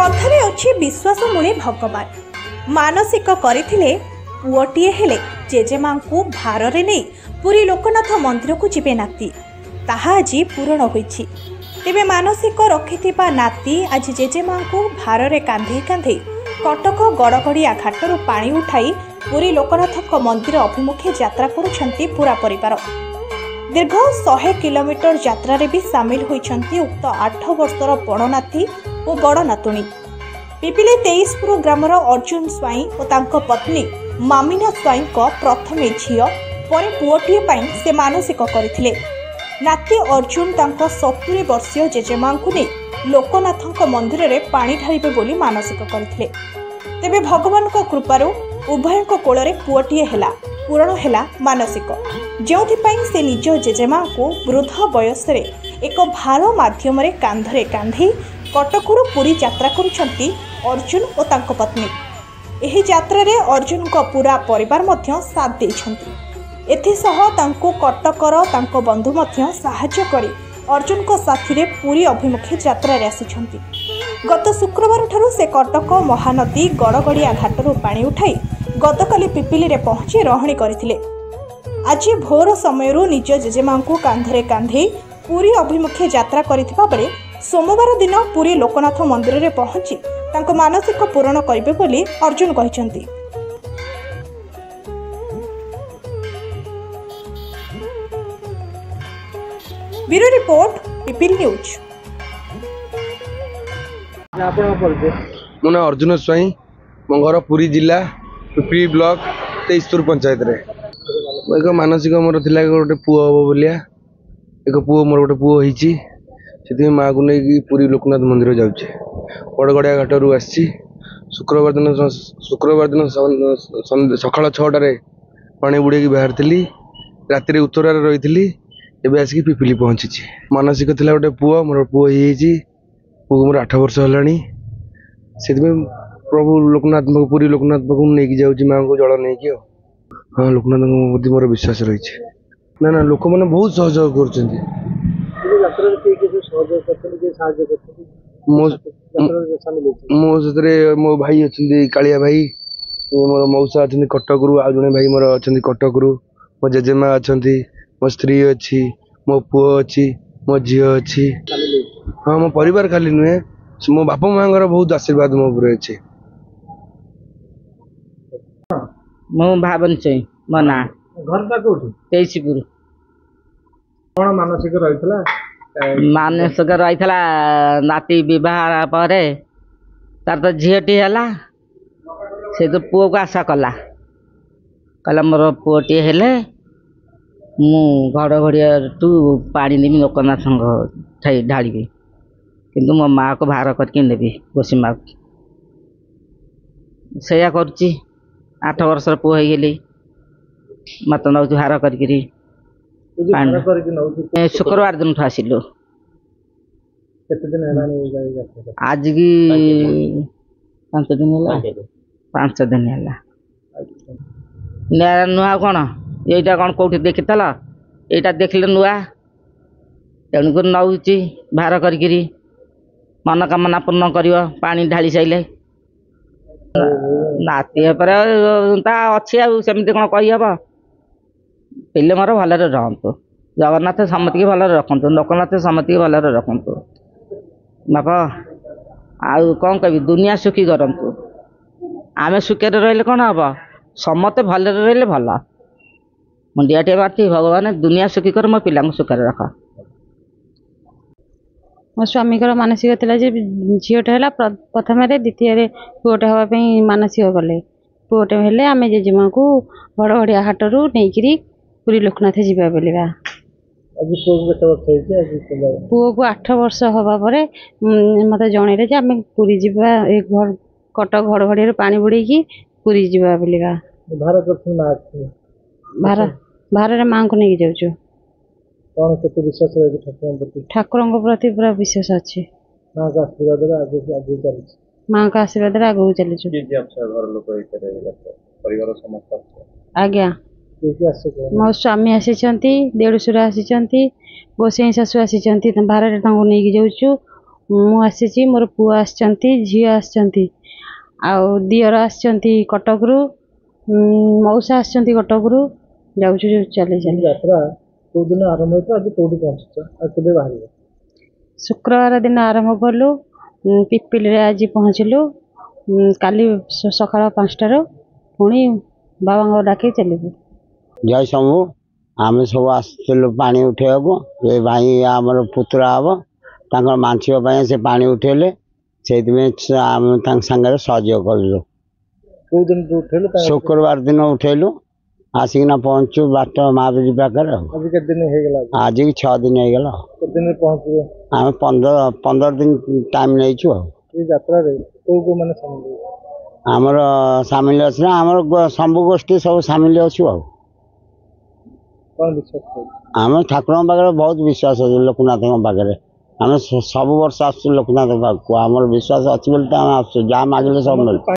कथारे अच्छी विश्वास मूले भगवान मानसिक करथिले पुओटीए हेले जेजेमा को भारे नहीं पुरी लोकनाथ मंदिर को जीवे नाती ताहा आज पूरण होईछि। तेबे मानसिक रखिथिबा नाती आज जेजेमा को भारे कांधे कांधे कटक गड़गड़िया घाटरू पानी उठाई पुरी लोकनाथ मंदिर अभिमुखे यात्रा करुछंती पूरा परिवार। दीर्घ 100 किलोमीटर यात्रा भी सामिल होइछंती उक्त 8 वर्षर बड़ नाती और बड़ नातुणी। पिपिली 23पुर ग्रामर अर्जुन स्वाई और तांको पत्नी मामिना स्वाई प्रथमे झियो परे पुओटीए पाई से मानसिक करथिले। नाती अर्जुन तांको 70 वर्षीय जेजेमा को नहीं लोकनाथ मंदिर में पानी ढालिबे बोली मानसिक करथिले। तेबे भगवान को कृपारू उभय कोल पुओटीए हेला पूरण हेला मानसिक जो से निज जेजेमा को वृद्ध बयस एक भार माध्यम कांधरे कांधे कटकरू पुरी यात्रा करुछंती अर्जुन और तांको पत्नी। एही यात्रा रे अर्जुन को पूरा परिवार मध्य साथ देइछंती। एथिसह तांको कटकर तांको बंधु मध्य सहाय्य करी अर्जुन को साथी रे पूरी अभिमुखे यात्रा रे आसिछंती। गत शुक्रवार ठारू से कटक महानदी गड़गड़िया घाटरू पानी उठाई गतकाली पिपिली रे पहुंची रहणी करथिले। आज भोर समयरू निज जेजेमा को कांधरे कांधे पूरी अभिमुखे यात्रा करिथिबा बेले सोमवार दिन पूरी लोकनाथ मंदिर रे पहुंची तांको मानसिक पूरण करिबे बोली अर्जुन कहिसंती। Bureau report people news. मो ना अर्जुन स्वाई मो घर पुरी जिला पिपिली ब्लॉक 23पुर पंचायत रे एक मानसिक मोर थिला गोटे पुओ हबो बोलिया एक पुओ मोर गोटे पुओ होईची से माँ को नहीं पुरी लोकनाथ मंदिर जाऊे गड़गड़िया घाटू आसी शुक्रवार दिन सकाल 6टारे पानी बुड़े बाहर थी राति उत्तरार रही एवं आसिक पिपिली पहुँची। मानसिक थिला गोटे पुओ मोर पुओ पुओ मोर 8 वर्ष है से प्रभु लोकनाथ पुरी लोकनाथ पाक नहीं जाऊँ माँ को जल नहीं कि हाँ लोकनाथ प्रति मोर विश्वास रही ना ना लोक मैंने बहुत सहयोग कर मो भाई अच्छे कालिया भाई मोर मौसा अच्छा कटकू आ जड़े भाई मोर अच्छा कटकू मो जेजेमा अच्छा मो स्त्री अच्छी मो पुओ अच्छी मो झी अच्छी हाँ मो परिवार खाली नुहे मो बापा माँ बहुत आशीर्वाद मो उपर अच्छे। मो भावन चई मो ना घर कोठी 23पुर कौन मानसिक रही मानसिक रही नाती बह पर तार तो झीटी है से तो पुओ को आशा कला कहला मोर पुओटी हेले मु घड़घड़िया टू पानी नेबी लोकनाथ ढाड़ी किंतु मो माँ को बाहर करके नेबी गोसी माँ सैया करुच्ची 8 वर्षर पुओ हो गली मत नौ बाहर कर शुक्रवार दिन आसिलु आज की 5 दिन है नुआ कौन यहीटा कौन कौटी देखी यहाँ देखले नुआ तेणुक नौची बाहर कर मनोकामना पूर्ण कर पानी ढाली सारे नाती अच्छी आमती कौन कहीहब पिले मोर भलरे रहतु जगन्नाथ समति की भलरे रखु लोकनाथ समति की भलरे रखु बाप आउ कौन कह दुनिया सुखी करतु आमे सुखे रही कौन हम समते भलरे रही भल मुंडियाटे मारती भगवान दुनिया सुखी कर मो पिला सुखे रख। मो स्वामी मानसिक था झीटे है प्रथम द्वितीय पुओटे हाँपाई मानसिक कले पुओटे हेले आम जेजेमा को गड़गड़िया घाटू नहीं पुरी लोकनाथ जीवा बोलिका पुओ को 8 वर्ष हवा पर मत जन आम पुरी जीवा कटक घड़घड़िया पानी बुड़े पुरी जीवा बोलिका भार माँ को नहीं जाऊँ ठाकुर प्रति पूरा विश्वास अच्छे माँ का आशीर्वाद आगे चलु आज्ञा मो स्वामी आसी देढ़शुर आसी गोसाई शाशु आसी बाहर नहीं जाऊँ ମୁଁ ଆସିଛି, ମୋର ପୁଅ ଆସିଛନ୍ତି, ଝିଅ ଆସିଛନ୍ତି, ଆଉ ଦିଅର ଆସିଛନ୍ତି କଟକରୁ, ମଉସା ଆସିଛନ୍ତି କଟକରୁ। ଯାଉଛୁ ଚାଲି ଚାଲି। ଯାତ୍ରା କୋଉଦିନ ଆରମ୍ଭ ହେଇଥିଲା, ଆଜି କୋଉଠି ପହଞ୍ଚିଛ ଆଉ କେବେ ବାହାରିବ? ଶୁକ୍ରବାର ଦିନ ଆରମ୍ଭ କଲୁ, ପିପିଲିରେ ଆଜି ପହଞ୍ଚିଲୁ। କାଲି ସକାଳ 5ଟାରୁ ପୁଣି ବାବାଙ୍କ ଡାକି ଚାଲିବୁ। ଜୟ ଶମ୍ଭୁ। ଆମେ ସବୁ ଆସିଥିଲୁ ପାଣି ଉଠେଇବାକୁ। ଏ ଭାଇ ଆମର ପୁତୁରା ହବ, ତାଙ୍କର ମାନସିକ ପାଇଁ ସେ ପାଣି ଉଠେଇଲେ, ସେଇଥିପାଇଁ ଆମେ ତାଙ୍କ ସାଙ୍ଗରେ ସହଯୋଗ କଲୁ। କୋଉ ଦିନ ଉଠେଇଲେ? ଶୁକ୍ରବାର ଦିନ ଉଠେଇଲୁ, ଆସିକିନା ପହଞ୍ଚୁ ବାଟ ମହାବୀର ପାଖରେ। ଆଜି କେତେ ଦିନ ହେଇଗଲା? ଆଜିକି 6 ଦିନ ହେଇଗଲା। କେତେ ଦିନରେ ପହଞ୍ଚିବେ? ଆମେ 15 ଦିନ ଟାଇମ୍ ନେଇଛୁ। ଆଉ ଏଇ ଯାତ୍ରାରେ କୋଉ କୋଉ ମାନେ ସାମିଲ? ଆମର ସାମିଲ ଅଛି ନା, ଆମର ସବୁ ଗୋଷ୍ଠୀ ସବୁ ସାମିଲ ଅଛୁ। ଆଉ କଣ ବିଶ୍ୱାସ କରୁଛୁ? ଆମେ ଠାକୁରଙ୍କ ପାଖରେ ବହୁତ ବିଶ୍ୱାସ ଅଛି, ଲୋକନାଥଙ୍କ ପାଖରେ। ଆମେ ସବୁ ବର୍ଷ ଆସୁଛୁ ଲୋକନାଥ ପାଖକୁ, ଆମର ବିଶ୍ୱାସ ଅଛି ବୋଲି ତ ଆମେ ଆସୁଛୁ, ଯାହା ମାଗିଲେ ସବୁ ମିଳୁଛି।